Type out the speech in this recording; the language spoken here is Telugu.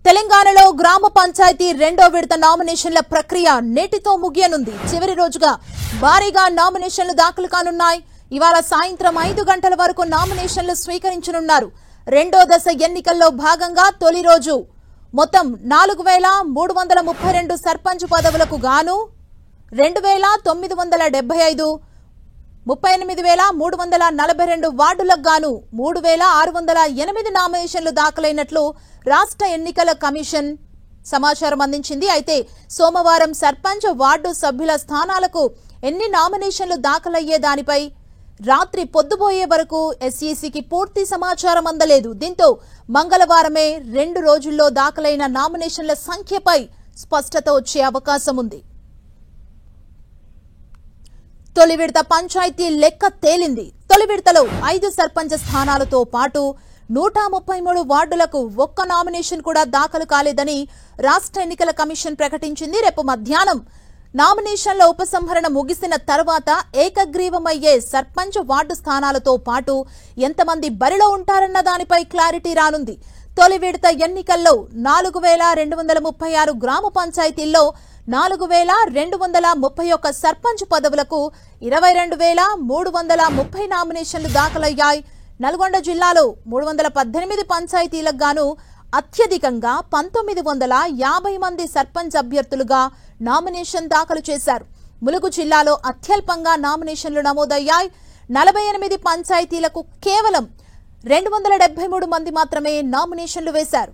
తెలంగాణలో గ్రామ పంచాయతీ రెండో విడత నామినేషన్ల ప్రక్రియ నేటితో ముగియనుంది. చివరి రోజుగా భారీగా నామినేషన్లు దాఖలు కానున్నాయి. ఇవాళ సాయంత్రం 5 గంటల వరకు నామినేషన్లు స్వీకరించనున్నారు. రెండో దశ ఎన్నికల్లో భాగంగా తొలి రోజు మొత్తం 4332 సర్పంచ్ పదవులకు గాను 2975, 38,342 వార్డులకు గాను 3,608 నామినేషన్లు దాఖలైనట్లు రాష్ట్ర ఎన్నికల కమిషన్ సమాచారం అందించింది. అయితే సోమవారం సర్పంచ్ వార్డు సభ్యుల స్థానాలకు ఎన్ని నామినేషన్లు దాఖలయ్యే దానిపై రాత్రి పొద్దుపోయే వరకు ఎస్ఈసికి పూర్తి సమాచారం అందలేదు. దీంతో మంగళవారమే 2 రోజుల్లో దాఖలైన నామినేషన్ల సంఖ్యపై స్పష్టత వచ్చే అవకాశం ఉంది. తొలి విడత పంచాయతీ లెక్క తేలింది. తొలి విడతలో 5 సర్పంచ్ స్థానాలతో పాటు 133 వార్డులకు ఒక్క నామినేషన్ కూడా దాఖలు కాలేదని రాష్ట్ర ఎన్నికల కమిషన్ ప్రకటించింది. రేపు మధ్యాహ్నం నామినేషన్ల ఉపసంహరణ ముగిసిన తర్వాత ఏకగ్రీవమయ్యే సర్పంచ్ వార్డు స్థానాలతో పాటు ఎంతమంది బరిలో ఉంటారన్న దానిపై క్లారిటీ రానుంది. తొలి విడత ఎన్నికల్లో 4236 గ్రామ పంచాయతీల్లో 4231 సర్పంచ్ పదవులకు 22,330 నామినేషన్లు దాఖలయ్యాయి. నల్గొండ జిల్లాలో 318 పంచాయతీలకు గాను అత్యధికంగా 1950 మంది సర్పంచ్ అభ్యర్థులుగా నామినేషన్ దాఖలు చేశారు. ములుగు జిల్లాలో అత్యల్పంగా నామినేషన్లు నమోదయ్యాయి. 48 పంచాయతీలకు కేవలం 273 మంది మాత్రమే నామినేషన్లు వేశారు.